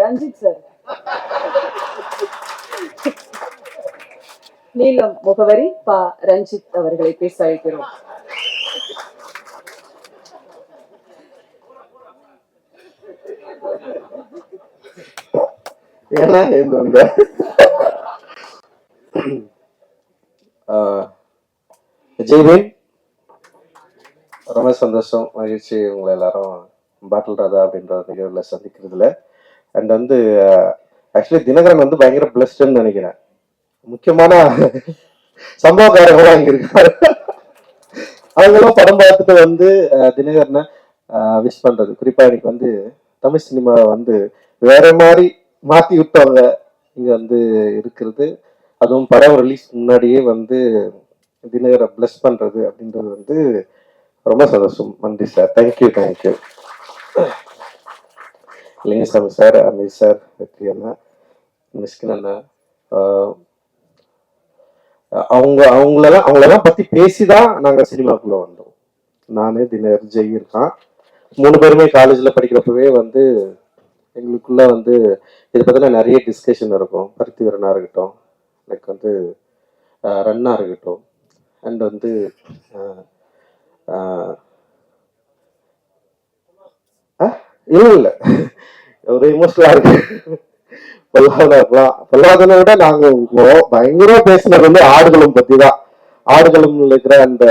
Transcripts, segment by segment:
Ranjith sir. நீலம் முகவரி பா ரஞ்சித் அவர்களை பேச அழைக்கிறோம். ஏன்னா ஜெய்வேன், ரொம்ப சந்தோஷம், மகிழ்ச்சி உங்களை எல்லாரும் பாட்டில் ராதா அப்படின்ற நிகழ்வில் சந்திக்கிறதுல. அண்ட் வந்து ஆக்சுவலி தினகரன் வந்து பயங்கர பிளஸ்டுன்னு நினைக்கிறேன். முக்கியமான சம்பவக்காரங்களாம் இங்க இருக்காரு. அவங்களும் படம் பார்த்துட்டு வந்து தினகரனை விஷ் பண்றது, குறிப்பா எனக்கு வந்து தமிழ் சினிமா வந்து வேற மாதிரி மாத்தி விட்டவங்க இங்க வந்து இருக்கிறது, அதுவும் படம் ரிலீஸ் முன்னாடியே வந்து தினகரை பிளஸ் பண்றது அப்படின்றது வந்து ரொம்ப சந்தோஷம். நன்றி sir, thank you thank you. Lingusamy sir, Ameer sir, Vetri அண்ணா, மிஸ்கின் அண்ணா, அவங்களெல்லாம் பத்தி பேசிதான் நாங்க சினிமாக்குள்ள வந்தோம். நானு, தினர், ஜெய் இருக்கான், 3 பேருமே காலேஜ்ல படிக்கிறப்பவே வந்து எங்களுக்குள்ள வந்து இதை பத்தின நிறைய டிஸ்கஷன் இருக்கும். பருத்தி வீரனா இருக்கட்டும், எனக்கு வந்து ரன்னா இருக்கட்டும், அண்ட் வந்து இல்ல ஒரு இமோஷனலா இருக்கு. பொல்லாதனை விட நாங்க பயங்கரமா பேசினது வந்து ஆடுகளம் பத்தி தான். ஆடுகளம் இருக்கிற அந்த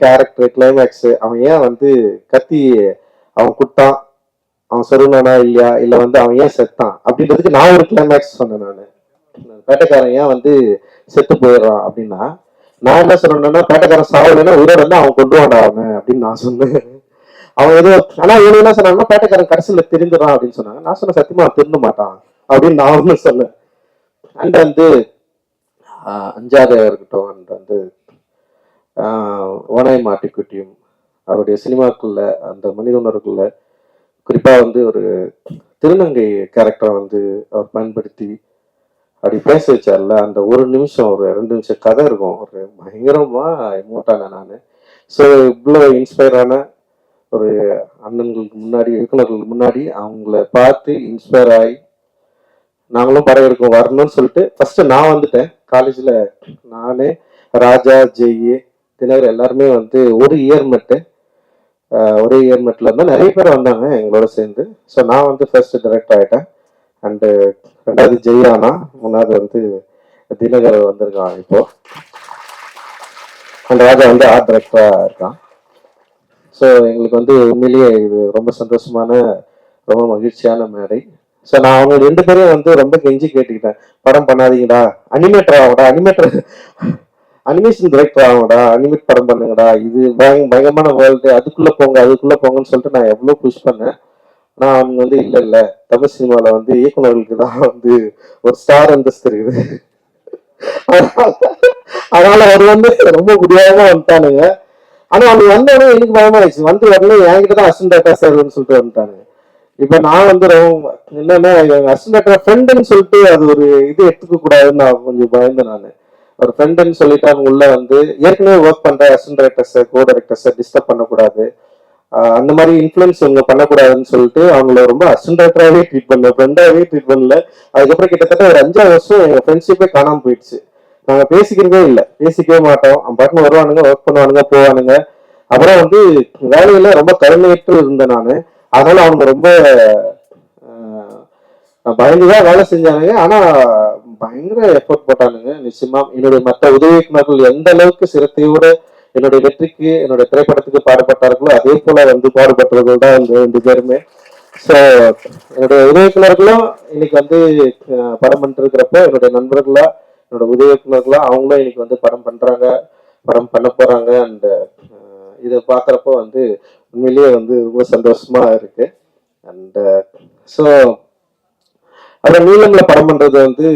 கேரக்டர் கிளைமேக்ஸ், அவன் ஏன் வந்து கத்தி அவன் குட்டான், அவன் சொருனானா இல்லையா, இல்ல வந்து அவன் ஏன் செத்தான் அப்படின்றதுக்கு நான் ஒரு கிளைமேக்ஸ் சொன்னேன். நானு பேட்டைக்காரன் ஏன் வந்து செத்து போயிடுறான் அப்படின்னா, நான் என்ன சொன்னேன்னா, பேட்டைக்காரன் சாவலைன்னா உயிரோட வந்து அவன் கொண்டு வாண்டாவன் அப்படின்னு நான் சொன்னேன். அவன் ஏதோ, ஆனா இவங்க என்ன சொன்னாங்கன்னா பேட்டைக்காரன் கடைசியில தெரிஞ்சிடறான் அப்படின்னு சொன்னாங்க. நான் சொன்ன சத்தியமா திருந்த மாட்டான் அப்படின்னு நான் ஒண்ணு சொன்னேன். அண்ட் வந்து அஞ்சாத இருக்கட்டும், அண்ட் வந்து ஓனாய் மாட்டிக்குட்டியும் அவருடைய சினிமாக்குள்ள அந்த மனித உணர்வுக்குள்ள குறிப்பா வந்து ஒரு திருநங்கை கேரக்டரை வந்து அவர் பயன்படுத்தி அப்படி பேச வச்சார்ல, அந்த ஒரு நிமிஷம், ஒரு 2 நிமிஷம் கதை இருக்கும், ஒரு பயங்கரமா எமோட்டான நான். ஸோ இவ்வளோ இன்ஸ்பயரான ஒரு அண்ணன்களுக்கு முன்னாடி, இயக்குநர்களுக்கு முன்னாடி அவங்கள பார்த்து இன்ஸ்பயர் ஆகி நாங்களும் படம் எடுக்க வரணும்னு சொல்லிட்டு ஃபர்ஸ்ட் நான் வந்துட்டேன். காலேஜில் நானு, ராஜா, ஜெய், தினகர் எல்லாருமே வந்து ஒரே இயர்மெட்டில் இருந்தால் நிறைய பேர் வந்தாங்க எங்களோட சேர்ந்து. ஸோ நான் வந்து ஃபர்ஸ்ட் டைரக்டர் ஆகிட்டேன். அண்டு 2வது ஜெயானா, 3வது வந்து தினகர் வந்திருக்கான் இப்போ. அந்த ராஜா வந்து ஆர்ட் டைரக்டராக இருக்கான். ஸோ எங்களுக்கு வந்து உண்மையிலேயே இது ரொம்ப சந்தோஷமான, ரொம்ப மகிழ்ச்சியான மேடை. ஸோ நான் அவங்க 2 பேரையும் வந்து ரொம்ப கெஞ்சி கேட்டுக்கிட்டேன், படம் பண்ணாதீங்கடா, அனிமேட்டர் ஆகும்டா, அனிமேஷன் டைரக்டர் ஆகும்டா, அனிமேட் படம் பண்ணுங்கடா, இது பயங்கரமான வேர்ல்டு, அதுக்குள்ள போங்கன்னு சொல்லிட்டு நான் எவ்வளோ புஷ் பண்ணேன். ஆனால் அவங்க வந்து இல்லை தமிழ் சினிமாவில் வந்து இயக்குநர்களுக்கு தான் வந்து ஒரு ஸ்டார் அந்தஸ்து இருக்குது, அதனால அவர் வந்து ரொம்ப முடியாம வந்துட்டானுங்க. ஆனா அவங்க வந்தோடனே எனக்கு பயமாயிடுச்சு, வந்து வரணும் என்கிட்ட தான் அசிஸ்டன்ட் டைரக்டர் சார்னு சொல்லிட்டு வந்துட்டானுங்க. இப்ப நான் வந்து என்னன்னா அசிஸ்டன்ட் டைரக்டர் ஃப்ரெண்டுன்னு சொல்லிட்டு அது ஒரு இது எடுத்துக்க கூடாதுன்னு நான் கொஞ்சம் பயந்தேன். நான் ஒரு ஃப்ரெண்டுன்னு சொல்லிட்டு அவங்க உள்ள வந்து ஏற்கனவே ஒர்க் பண்ற அசிஸ்டன்ட் டைரக்டர்ஸ், கோ டைரக்டர்ஸை டிஸ்டர்ப் பண்ணக்கூடாது, அந்த மாதிரி இன்ஃபுளுன்ஸ் இவங்க பண்ணக்கூடாதுன்னு சொல்லிட்டு அவங்கள ரொம்ப அசிஸ்டன்ட் டைரக்டராகவே ட்ரீட் பண்ணல, ஃப்ரெண்டாகவே ட்ரீட் பண்ணல. அதுக்கப்புறம் கிட்டத்தட்ட ஒரு 5 வருஷம் எங்க ஃப்ரெண்ட்ஷிப்பே காணாம போயிடுச்சு. நாங்க பேசிக்கிறதே இல்லை, பேசிக்கவே மாட்டோம். பாட்டுன்னு வருவானுங்க, ஒர்க் பண்ணுவானுங்க, போவானுங்க. அப்புறம் வந்து வேலையில ரொம்ப கருணையற்று இருந்தேன் நான். அதனால அவங்க ரொம்ப பயந்துதான் வேலை செஞ்சானுங்க. ஆனா பயங்கர எஃபோர்ட் போட்டானுங்க. நிச்சயமா என்னுடைய மற்ற உதவி இயக்குநர்கள் எந்த அளவுக்கு சிரத்தையோட என்னுடைய வெற்றிக்கு, என்னுடைய திரைப்படத்துக்கு பாடுபட்டார்களோ அதே போல வந்து பாடுபட்டவர்கள் தான் இந்த 2 பேருமே. ஸோ என்னுடைய உதவி இயக்குநர்களும் இன்னைக்கு வந்து படம் பண்ணிட்டு இருக்கிறப்ப என்னுடைய நண்பர்களா, என்னோட உதவி இயக்குநர்களா அவங்களும் இன்னைக்கு வந்து படம் பண்றாங்க, படம் பண்ண போறாங்க. அண்ட் இதை பார்க்குறப்போ வந்து உண்மையிலேயே வந்து ரொம்ப சந்தோஷமா இருக்கு. அண்ட் ஸோ அப்புறம் நீளம்ல படம் பண்றது வந்து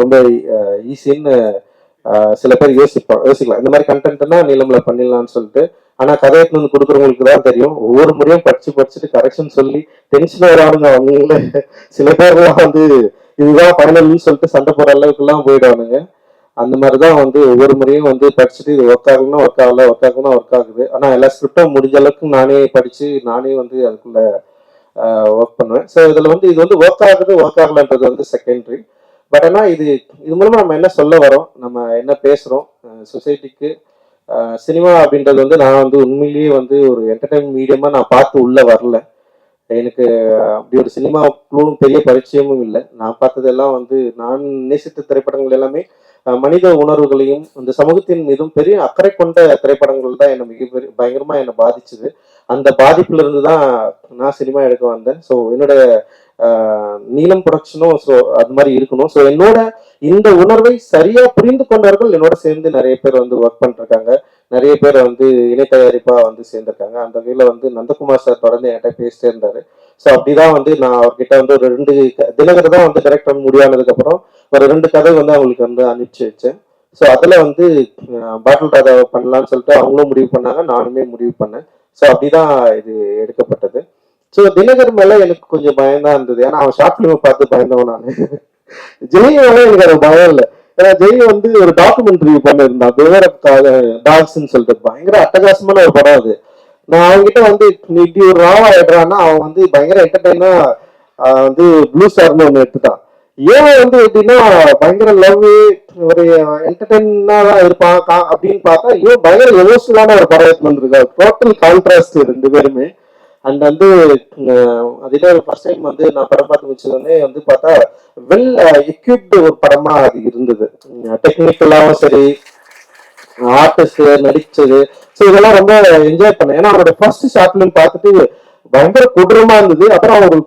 ரொம்ப ஈஸின்னு சில பேர் யோசிக்கலாம், இந்த மாதிரி கண்டென்ட்னா நீளம்ல பண்ணிடலாம்னு சொல்லிட்டு. ஆனா கதை எடுத்து கொடுக்குறவங்களுக்கு தான் தெரியும். ஒவ்வொரு முறையும் படிச்சுட்டு கரெக்ஷன் சொல்லி டென்ஷன் வரானுங்க அவங்கள. சில பேர்லாம் வந்து இதுதான் ஃபைனல்னு சொல்லிட்டு சண்டை போடுற அளவுக்கு எல்லாம் போயிடுவானுங்க. அந்த மாதிரிதான் வந்து ஒவ்வொரு முறையும் வந்து படிச்சுட்டு இது ஒர்க் ஆகுனா ஒர்க் ஆகல, ஒர்க் ஆகுனா ஒர்க் ஆகுது. ஆனா எல்லா ஸ்கிரிப்டும் முடிஞ்ச அளவுக்கு நானே படிச்சு நானே வந்து அதுக்குள்ள ஒர்க் பண்ணுவேன். ஸோ இதில் வந்து இது வந்து ஒர்க் ஆகுது ஒர்க் ஆகலன்றது வந்து செகண்டரி. பட் ஆனால் இது மூலமா நம்ம என்ன சொல்ல வரோம், நம்ம என்ன பேசுகிறோம் சொசைட்டிக்கு. சினிமா அப்படின்றது வந்து நான் வந்து உண்மையிலேயே வந்து ஒரு என்டர்டைன்மெண்ட் மீடியமாக நான் பார்த்து உள்ளே வரல. எனக்கு அப்படி ஒரு சினிமாவுக்குள்ளும் பெரிய பரிச்சயமும் இல்லை. நான் பார்த்ததெல்லாம் வந்து நான் நேசித்த திரைப்படங்கள் எல்லாமே மனித உணர்வுகளையும் இந்த சமூகத்தின் மீதும் பெரிய அக்கறை கொண்ட திரைப்படங்கள் தான் என்னை மிகப்பெரிய பயங்கரமா என்னை பாதிச்சுது. அந்த பாதிப்புல இருந்து தான் நான் சினிமா எடுக்க வந்தேன். ஸோ என்னோட நீலம் ப்ரொடக்ஷனும் ஸோ அது மாதிரி இருக்கணும். ஸோ என்னோட இந்த உணர்வை சரியா புரிந்து கொண்டவர்கள் என்னோட சேர்ந்து நிறைய பேர் வந்து ஒர்க் பண்ணிருக்காங்க. நிறைய பேர் வந்து இணை தயாரிப்பா வந்து சேர்ந்திருக்காங்க. அந்த வகையில வந்து நந்தகுமார் சார் தொடர்ந்து என்கிட்ட பேசிட்டே இருந்தாரு. ஸோ அப்படிதான் வந்து நான் அவர்கிட்ட வந்து ஒரு 2 தினகர் தான் வந்து டைரக்டர் முடியானதுக்கு அப்புறம் ஒரு 2 கதை வந்து அவங்களுக்கு வந்து அனுப்பிச்சு வச்சேன். ஸோ அதுல வந்து பாட்டில் ராதாவை பண்ணலாம்னு சொல்லிட்டு அவங்களும் முடிவு பண்ணாங்க, நானுமே முடிவு பண்ணேன். ஸோ அப்படிதான் இது எடுக்கப்பட்டது. ஸோ தினகர் மேல எனக்கு கொஞ்சம் பயம்தான் இருந்தது. ஏன்னா அவன் ஷார்ட் பிலிம் பார்த்து பயந்தவன் நான். ஜெய் மேல எனக்கு அது பயம் இல்லை. ஏன்னா ஜெய் வந்து ஒரு டாக்குமெண்ட்ரி பண்ணிருந்தான், பிவேர் ஆஃப் டாக்ஸ்ன்னு சொல்லிட்டு பயங்கர அட்டகாசமான ஒரு படம் அது. நான் அவன்கிட்ட வந்து நீ இப்படி ஒரு ராவா ஆயிடுறான்னா அவன் வந்து பயங்கர என்டர்டைனா வந்து ப்ளூ ஸ்டார்னு ஒன்று எடுத்துட்டான். ஏன் வந்து எப்படின்னா பயங்கர லவ் ஒரு என்டர்டைனா தான் இருப்பான் அப்படின்னு பார்த்தா இவன் பயங்கர எமோஷனலான ஒரு படம் எடுத்து வந்திருக்கா. டோட்டல் கான்ட்ராஸ்ட் 2 பேருமே. அண்ட் வந்து அதுல ஃபர்ஸ்ட் டைம் வந்து நான் படம் பார்த்து முடிச்சதுமே வந்து பார்த்தா வெல் எக்யூப்டு ஒரு படமா அது இருந்தது. டெக்னிக்கலாவும் சரி, ஆர்டிஸ்ட் நடிச்சது, ஸோ இதெல்லாம் ரொம்ப என்ஜாய் பண்ணேன். ஏன்னா அவரோட ஃபர்ஸ்ட் ஷார்ட் ஃபிலிம் பார்த்துட்டு பயங்கர கொடூரமா இருந்தது. அப்புறம் அவர்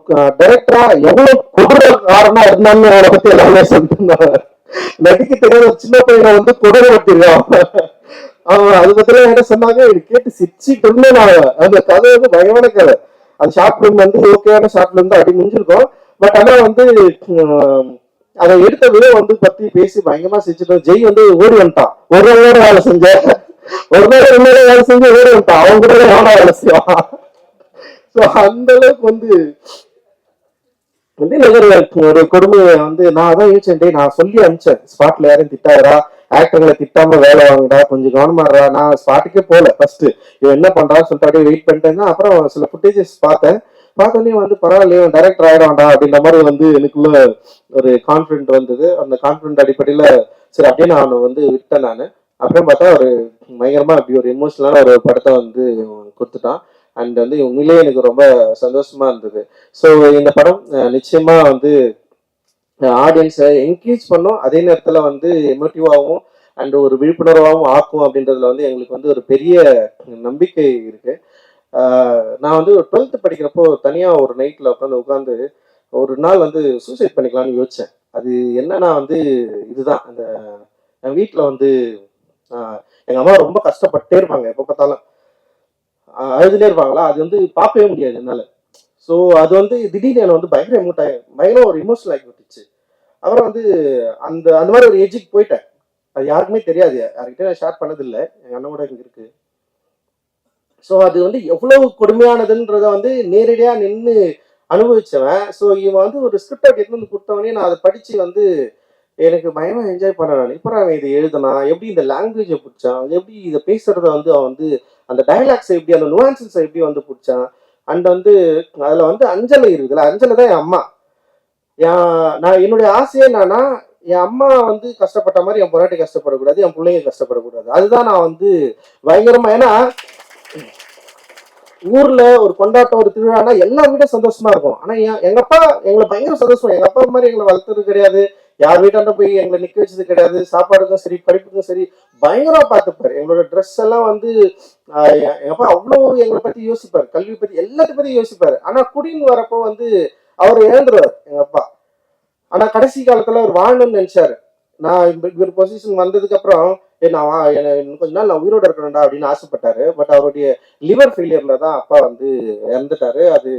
டைரக்டரா எவ்வளவு கொடூரக்காரனா இருந்தான்னு அவரை பத்தி எல்லாமே சொல்லிட்டு இருந்தாங்க. நடிக்க தெரியாத சின்ன பையனை வந்து கொடூரப்படுத்திருக்கான். அவன் அது பத்தில என்ன சொன்னாங்க, இது கேட்டு சிரிச்சுட்டு இருந்தேன் நான். அந்த கதை வந்து பயமான கதை. அந்த ஷார்ட் ஃபிலிம் வந்து ஓகேயான ஷார்ட் ஃபிலிம் தான், அப்படி முடிஞ்சிருக்கும். பட் ஆனா வந்து அதை எடுத்த விதம் வந்து பத்தி பேசி பயங்கரமா சிரிச்சிட்டோம். ஜெய் வந்து ஓடி வந்துட்டான். ஒரு நாள் வேலை செஞ்ச, ஒரு நாள் 2 நாள் வேலை செஞ்சு ஓடி வந்துட்டான். அவங்க கூட எவனா வேலை செய்வான். ஸோ அந்த அளவுக்கு வந்து ஒரு கொடுமையை வந்து நான் அதான் யோசிச்சேன். நான் சொல்லி அனுப்பிச்சேன், ஸ்பாட்ல யாரையும் திட்டாதரா, ஆக்டர்களை திட்டாம வேலை வாங்கடா, கொஞ்சம் கவனமாடுறா. நான் ஸ்பாட்டுக்கே போல ஃபர்ஸ்ட், இவன் என்ன பண்றான்னு சொல்லிட்டு அப்படியே வெயிட் பண்ணிட்டேன். அப்புறம் சில ஃபுட்டேஜஸ் பார்த்தோன்னே வந்து பரவாயில்லையே டைரக்டர் ஆயிடுவான்டா அப்படின்ற மாதிரி வந்து எனக்குள்ள ஒரு கான்ஃபிடென்ட் வந்தது. அந்த கான்ஃபிடென்ட் அடிப்படையில சரி அப்படியே நான் வந்து விட்டேன் நான். அப்புறம் பார்த்தா ஒரு பயங்கரமா அப்படி ஒரு எமோஷனலான ஒரு படத்தை வந்து கொடுத்துட்டான். அண்ட் வந்து உண்மையிலேயே எனக்கு ரொம்ப சந்தோஷமா இருந்தது. ஸோ இந்த படம் நிச்சயமா வந்து ஆடியன்ஸை என்கரேஜ் பண்ணும், அதே நேரத்தில் வந்து எமோட்டிவாகவும் அண்ட் ஒரு விழிப்புணர்வாகவும் ஆக்கும் அப்படின்றதுல வந்து எங்களுக்கு வந்து ஒரு பெரிய நம்பிக்கை இருக்கு. நான் வந்து 12th படிக்கிறப்போ தனியாக ஒரு நைட்டில் உட்காந்து ஒரு நாள் வந்து சூசைட் பண்ணிக்கலாம்னு யோசிச்சேன். அது என்னன்னா வந்து இதுதான், அந்த என் வீட்டில் வந்து எங்கள் அம்மா ரொம்ப கஷ்டப்பட்டே இருப்பாங்க, எப்போ பார்த்தாலும் அழுதுலே இருப்பாங்களா, அது வந்து பார்க்கவே முடியாது என்னால். ஸோ அது வந்து திடீர்னு என்னை வந்து பயங்கர ஒரு இமோஷனல் ஆகி விட்டுச்சு. அப்புறம் வந்து அந்த மாதிரி ஒரு ஏஜுக்கு போயிட்டேன். அது யாருக்குமே தெரியாது, யார்கிட்ட நான் ஷேர் பண்ணதில்லை, எங்கள் அண்ணனோட இங்கே இருக்கு. ஸோ அது வந்து எவ்வளவு கொடுமையானதுன்றத வந்து நேரடியாக நின்று அனுபவிச்சவன். ஸோ இவன் வந்து ஒரு ஸ்கிரிப்டை எடுத்து வந்து கொடுத்தவனே நான் அதை படித்து வந்து எனக்கு பயமா என்ஜாய் பண்ண. நான் இப்போ அவன் இதை எழுதுனா எப்படி, இந்த லாங்குவேஜை பிடிச்சான், எப்படி இதை பேசுறத வந்து அவன் வந்து அந்த டைலாக்ஸை எப்படி, அந்த நுவான்சஸை எப்படி வந்து பிடிச்சான். அண்ட் வந்து அதில் வந்து அஞ்சலை இருக்குதுல்ல, அஞ்சலை தான் என் அம்மா. நான் என்னுடைய ஆசையே என்னன்னா, என் அம்மா வந்து கஷ்டப்பட்ட மாதிரி என் பொண்டாட்டி கஷ்டப்படக்கூடாது, என் பிள்ளைங்க கஷ்டப்படக்கூடாது. அதுதான் நான் வந்து பயங்கரமா. ஏன்னா ஊர்ல ஒரு கொண்டாட்டம், ஒரு திருவிழானா எல்லார் வீடும் சந்தோஷமா இருக்கும். ஆனா எங்க அப்பா எங்களை பயங்கர சந்தோஷம். எங்க அப்பா மாதிரி எங்களை வளர்த்தது கிடையாது, யார் வீட்டாண்ட போய் எங்களை நிக்க வச்சது கிடையாது. சாப்பாடுக்கும் சரி, படிப்புக்கும் சரி பயங்கரமா பார்த்துப்பாரு. எங்களோட ட்ரெஸ் எல்லாம் வந்து எங்க அப்பா அவ்வளவு எங்களை பத்தி யோசிப்பாரு, கல்வி பத்தி எல்லாத்தையும் பத்தி யோசிப்பாரு. ஆனா குடின்னு வரப்போ வந்து அவர் இழந்துருவார் எங்க அப்பா. ஆனா கடைசி காலத்துல அவர் வாழணும்னு நினைச்சாரு. நான் ஒரு பொசிஷன் வந்ததுக்கு அப்புறம் இன்னும் கொஞ்ச நாள் நான் உயிரோட இருக்கணும்டா அப்படின்னு ஆசைப்பட்டாரு. பட் அவருடைய லிவர் ஃபெயிலியர்ல தான் அப்பா வந்து இறந்துட்டாரு. அது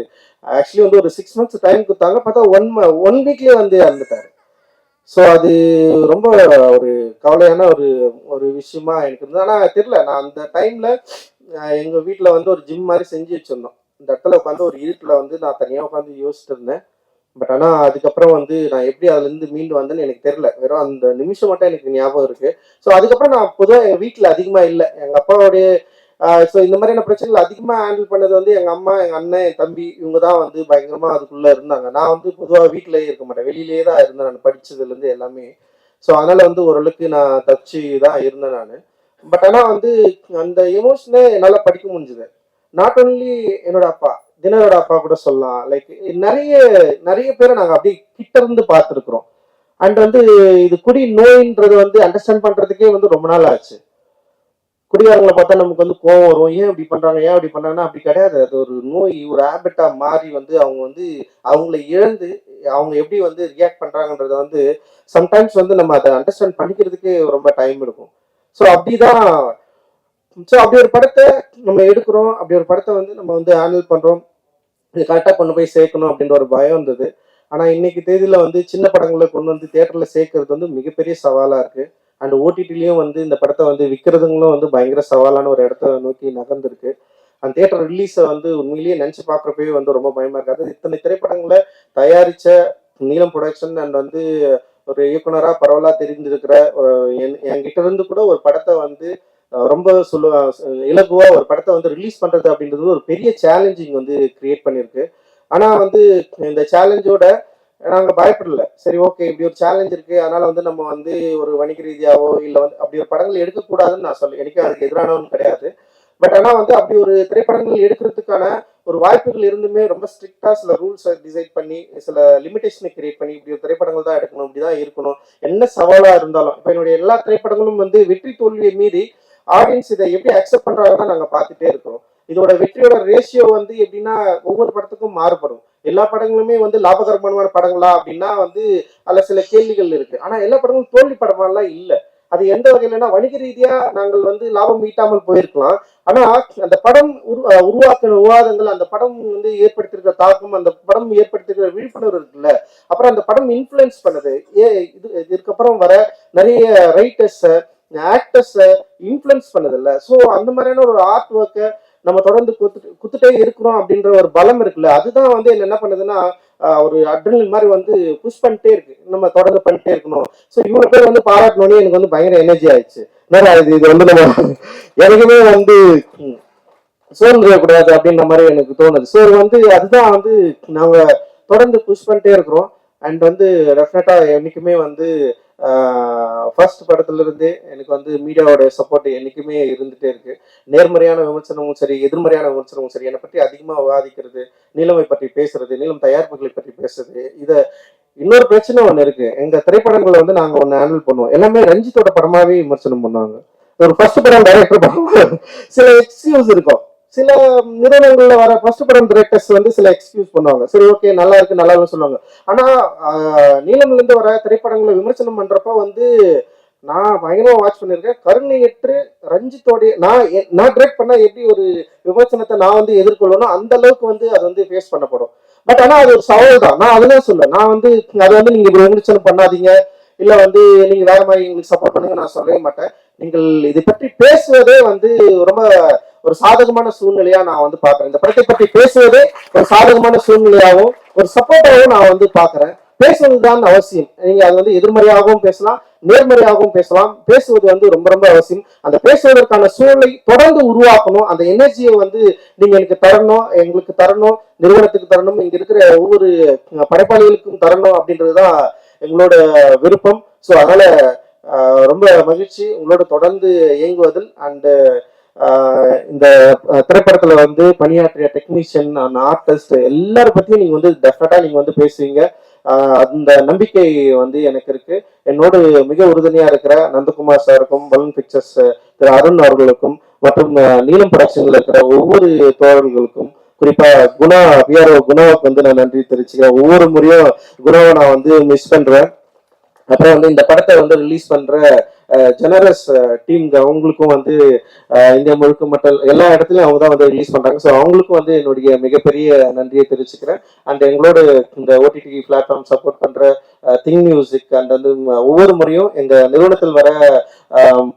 ஆக்சுவலி வந்து ஒரு 6 months டைம் கொடுத்தாங்க, பார்த்தா 1 வீக்லயே வந்து இறந்துட்டாரு. ஸோ அது ரொம்ப ஒரு கவலையான ஒரு விஷயமா எனக்கு இருந்தது. ஆனால் தெரியல, நான் அந்த டைம்ல எங்க வீட்டில் வந்து ஒரு ஜிம் மாதிரி செஞ்சு வச்சிருந்தோம். இந்த இடத்துல உட்காந்து ஒரு இருட்டில் வந்து நான் தனியாக உட்காந்து யோசிச்சுட்டு இருந்தேன். பட் ஆனால் அதுக்கப்புறம் வந்து நான் எப்படி அதுலேருந்து மீண்டு வந்தேன்னு எனக்கு தெரியல. வெறும் அந்த நிமிஷம் மட்டும் எனக்கு ஞாபகம் இருக்கு. ஸோ அதுக்கப்புறம் நான் பொதுவாக எங்கள் வீட்டில் அதிகமாக இல்லை. எங்கள் அப்பாவுடைய ஸோ இந்த மாதிரியான பிரச்சனைகள் அதிகமாக ஹேண்டில் பண்ணது வந்து எங்கள் அம்மா, எங்கள் அண்ணன், என் தம்பி இவங்க தான் வந்து பயங்கரமாக அதுக்குள்ளே இருந்தாங்க. நான் வந்து பொதுவாக வீட்டிலேயே இருக்க மாட்டேன், வெளியிலேயே தான் இருந்தேன் நான் படித்ததுலேருந்து எல்லாமே. ஸோ அதனால் வந்து ஓரளவுக்கு நான் தச்சு தான் இருந்தேன் நான். பட் ஆனால் வந்து அந்த எமோஷனை என்னால் படிக்க முடிஞ்சுது. நாட் ஒன்லி என்னோட அப்பா, தினரோட அப்பா கூட சொல்லலாம். லைக் நிறைய நிறைய பேரை நாங்கள் அப்படியே கிட்ட இருந்து பார்த்துருக்குறோம். அண்ட் வந்து இது குடி நோயின்றது வந்து அண்டர்ஸ்டாண்ட் பண்ணுறதுக்கே வந்து ரொம்ப நாள் ஆச்சு. குடிகாரங்களை பார்த்தா நமக்கு வந்து கோவம் வரும், ஏன் இப்படி பண்றாங்க, ஏன் அப்படி பண்றாங்கன்னா அப்படி கிடையாது. அது ஒரு நோய், ஒரு ஹேபிட்டா மாறி வந்து அவங்க வந்து அவங்கள இழந்து அவங்க எப்படி வந்து ரியாக்ட் பண்றாங்கன்றத வந்து சம்டைம்ஸ் வந்து நம்ம அதை அண்டர்ஸ்டாண்ட் பண்ணிக்கிறதுக்கே ரொம்ப டைம் எடுக்கும். ஸோ அப்படிதான். ஸோ அப்படி ஒரு படத்தை நம்ம எடுக்கிறோம், அப்படி ஒரு படத்தை வந்து நம்ம வந்து ஹேண்டில் பண்றோம், இது கரெக்டாக கொண்டு போய் சேர்க்கணும் அப்படின்ற ஒரு பயம் இருந்தது. ஆனால் இன்னைக்கு தேதியில வந்து சின்ன படங்களை கொண்டு வந்து தியேட்டர்ல சேர்க்கறது வந்து மிகப்பெரிய சவாலா இருக்கு. அண்ட் ஓடிடிலையும் வந்து இந்த படத்தை வந்து விற்கிறதுங்களும் வந்து பயங்கர சவாலான ஒரு இடத்த நோக்கி நகர்ந்துருக்கு. அந்த தியேட்டர் ரிலீஸை வந்து உண்மையிலேயே நினச்சி பார்க்குறப்பவே வந்து ரொம்ப பயமா இருக்காது. இத்தனை திரைப்படங்களை தயாரிச்ச நீலம் ப்ரொடக்ஷன் அண்ட் வந்து ஒரு இயக்குனராக பரவலாக தெரிந்திருக்கிற என்கிட்ட இருந்து கூட ஒரு படத்தை வந்து ரொம்ப இலகுவா ஒரு படத்தை வந்து ரிலீஸ் பண்றது அப்படின்றது ஒரு பெரிய சேலஞ்சிங் வந்து கிரியேட் பண்ணியிருக்கு. ஆனா வந்து இந்த சேலஞ்சோட நாங்க பயப்படல. சரி, ஓகே, இப்படி ஒரு சேலஞ்ச் இருக்கு, அதனால வந்து நம்ம வந்து ஒரு வணிக ரீதியாவோ இல்லை வந்து அப்படி ஒரு படங்கள் எடுக்கக்கூடாதுன்னு நான் சொல்ல, எனக்கு அதுக்கு எதிரானவன் கிடையாது. பட் ஆனால் வந்து அப்படி ஒரு திரைப்படங்கள் எடுக்கிறதுக்கான ஒரு வாய்ப்புகள் இருந்துமே ரொம்ப ஸ்ட்ரிக்டா சில ரூல்ஸை டிசைட் பண்ணி சில லிமிடேஷனை கிரியேட் பண்ணி இப்படி ஒரு திரைப்படங்கள் தான் எடுக்கணும், இப்படிதான் இருக்கணும், என்ன சவாலா இருந்தாலும். இப்போ என்னுடைய எல்லா திரைப்படங்களும் வந்து வெற்றி தோல்வியை மீறி ஆடியன்ஸ் இதை எப்படி அக்செப்ட் பண்றாங்கன்னா நாங்க பார்த்துட்டே இருக்கிறோம். இதோட வெற்றியோட ரேஷியோ வந்து எப்படின்னா ஒவ்வொரு படத்துக்கும் மாறுபடும். எல்லா படங்களுமே வந்து லாபகரமான படங்களா அப்படின்னா வந்து அதுல சில கேள்விகள் இருக்கு. ஆனா எல்லா படங்களும் தோல்வி படமாலாம் இல்லை. அது எந்த வகையிலன்னா வணிக ரீதியா நாங்கள் வந்து லாபம் ஈட்டாமல் போயிருக்கலாம். ஆனா அந்த படம் உருவாக்கின விவாதங்கள், அந்த படம் வந்து ஏற்படுத்திருக்கிற தாக்கம், அந்த படம் ஏற்படுத்திருக்கிற விழிப்புணர்வு இருக்குல்ல, அப்புறம் அந்த படம் இன்ஃபுளுன்ஸ் பண்ணது இதுக்கப்புறம் வர நிறைய ரைட்டர்ஸ் ஆக்டர்ஸை இன்ஃப்ளூயன்ஸ் பண்ணதில்ல. ஸோ அந்த மாதிரியான ஒரு ஆர்ட் ஒர்க்கை நம்ம தொடர்ந்து குத்துட்டே இருக்கிறோம் அப்படின்ற ஒரு பலம் இருக்குல்ல, அதுதான் வந்து என்ன பண்ணுதுன்னா ஒரு அட்ரினலின் மாதிரி வந்து புஷ் பண்ணிட்டே இருக்கு, நம்ம தொடர்ந்து பண்ணிட்டே இருக்கணும். ஸோ இவ்வளோ பேர் வந்து பாராட்டணுன்னே எனக்கு வந்து பயங்கர எனர்ஜி ஆயிடுச்சு. இது வந்து நம்ம எனக்குமே வந்து சோர்ந்துடக்கூடாது அப்படின்ற மாதிரி எனக்கு தோணுது. ஸோ வந்து அதுதான் வந்து நாங்க தொடர்ந்து புஷ் பண்ணிட்டே இருக்கிறோம். அண்ட் வந்து டெஃபினட்டா என்னைக்குமே வந்து ஃபர்ஸ்ட் படத்துல இருந்தே எனக்கு வந்து மீடியாவோட சப்போர்ட் என்னைக்குமே இருந்துட்டே இருக்கு. நேர்மறையான விமர்சனமும் சரி, எதிர்மறையான விமர்சனமும் சரி, என்னை பற்றி அதிகமாக விவாதிக்கிறது, நீலமை பற்றி பேசுறது, நீளம் தயாரிப்புகளை பற்றி பேசுறது. இதை இன்னொரு பிரச்சனை ஒன்று இருக்கு, எங்க திரைப்படங்களை வந்து நாங்க ஒன்று ஹேண்டில் பண்ணுவோம், எல்லாமே ரஞ்சித்தோட படமாவே விமர்சனம் பண்ணுவாங்க. ஒரு ஃபர்ஸ்ட் படம் டைரக்டர் படம் சில எக்ஸ்கியூஸ் இருக்கும். சில நிறுவனங்கள்ல வர ஃபர்ஸ்ட் படம் டிரெக்டர்ஸ் வந்து சில எக்ஸ்கியூஸ் பண்ணுவாங்க. சரி, ஓகே, நல்லா இருக்கு, நல்லா இருக்குன்னு சொல்லுவாங்க. ஆனா நீலம்ல இருந்து வர திரைப்படங்களை விமர்சனம் பண்றப்ப வந்து நான் பயங்கரமா வாட்ச் பண்ணிருக்கேன். கருணையற்று ரஞ்சித்தோடைய நான் டிரெக்ட் பண்ணா எப்படி ஒரு விமர்சனத்தை நான் வந்து எதிர்கொள்ளணும், அந்த அளவுக்கு வந்து அது வந்து ஃபேஸ் பண்ணப்படும். பட் ஆனா அது ஒரு சவால் தான். நான் அதுதான் சொல்ல, நான் வந்து அதை வந்து நீங்க இப்படி விமர்சனம் பண்ணாதீங்க, இல்ல வந்து நீங்க வேற மாதிரி எங்களுக்கு சப்போர்ட் பண்ணுங்க நான் சொல்லவே மாட்டேன். நீங்கள் இதை பற்றி பேசுவதே வந்து ரொம்ப ஒரு சாதகமான சூழ்நிலையா நான் வந்து பாக்குறேன். இந்த படத்தை பற்றி பேசுவதே ஒரு சாதகமான சூழ்நிலையாகவும் ஒரு சப்போர்ட்டாகவும் நான் வந்து பாக்குறேன். பேசுவதுதான் அவசியம். நீங்க அது வந்து எதிர்மறையாகவும் பேசலாம், நேர்மறையாகவும் பேசலாம். பேசுவது வந்து ரொம்ப ரொம்ப அவசியம். அந்த பேசுவதற்கான சூழலை தொடர்ந்து உருவாக்கணும். அந்த எனர்ஜியை வந்து நீங்க எனக்கு தரணும், எங்களுக்கு தரணும், நிறுவனத்துக்கு தரணும், இங்க இருக்கிற ஒவ்வொரு படைப்பாளிகளுக்கும் தரணும் அப்படின்றதுதான் எங்களோட விருப்பம். ஸோ அதனால ரொம்ப மகிழ்ச்சி உங்களோட தொடர்ந்து இயங்குவதில். அண்ட் இந்த திரைப்படத்துல வந்து பணியாற்றிய டெக்னீஷியன், ஆர்டிஸ்ட் எல்லாரும் பத்தியும் நீங்க வந்து டெஃபினட்டா நீங்க வந்து பேசுவீங்க. அந்த நம்பிக்கை வந்து எனக்கு இருக்கு. என்னோடு மிக உறுதுணையா இருக்கிற நந்தகுமார் சாருக்கும், பலூன் பிக்சர்ஸ் திரு அருண் அவர்களுக்கும், மற்றும் நீலம் ப்ரொடக்ஷன்ல இருக்கிற ஒவ்வொரு தோழர்களுக்கும், குறிப்பா குணாவுக்கு வந்து நான் நன்றி தெரிவிச்சுக்கிறேன். ஒவ்வொரு முறையும் குணாவை நான் வந்து மிஸ் பண்றேன். அப்புறம் வந்து இந்த படத்தை வந்து ரிலீஸ் பண்ற ஜெனரஸ் டீம், அவங்களுக்கும் வந்து இந்தியா முழுக்க மட்டும் எல்லா இடத்துலையும் அவங்க தான் வந்து ரிலீஸ் பண்றாங்க. ஸோ அவங்களுக்கும் வந்து என்னுடைய மிகப்பெரிய நன்றியை தெரிவிச்சுக்கிறேன். அண்ட் எங்களோட இந்த ஓடிடி பிளாட்ஃபார்ம் சப்போர்ட் பண்ற திங் மியூசிக் அண்ட் வந்து ஒவ்வொரு முறையும் எங்க நிறுவனத்தில் வர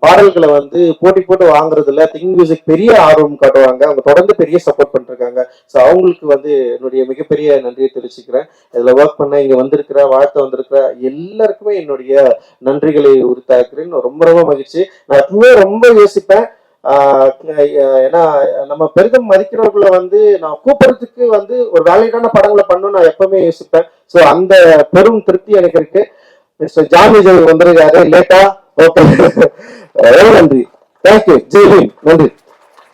பாடல்களை வந்து போட்டி போட்டு வாங்குறதுல திங் மியூசிக் பெரிய ஆர்வம் காட்டுவாங்க. அவங்க தொடர்ந்து பெரிய சப்போர்ட் பண்ணிருக்காங்க. ஸோ அவங்களுக்கு வந்து என்னுடைய மிகப்பெரிய நன்றியை தெரிவிச்சுக்கிறேன். இதுல ஒர்க் பண்ண இங்க வந்திருக்கிற வாழ்த்து வந்திருக்கிற எல்லாருக்குமே என்னுடைய நன்றிகளை உரித்தாக்குறேன். ரொம்ப ரொம்ப மகிழ்ச்சி. நான் எப்பவுமே ரொம்ப யோசிப்பேன், ஏன்னா நம்ம பெரிதும் மதிக்கிறவர்களை வந்து நான் கூப்பிடுறதுக்கு வந்து ஒரு வேலைக்கான படங்களை பண்ணணும்னு நான் எப்பவுமே யோசிப்பேன். ஸோ அந்த பெரும் திருப்தி எனக்கு இருக்கு. மிஸ்டர் ஜான் விஜய் வந்திருக்காரு லேட்டா. ஓகே, ரொம்ப நன்றி. தேங்க்யூ. ஜெய் ஹிந்த். நன்றி.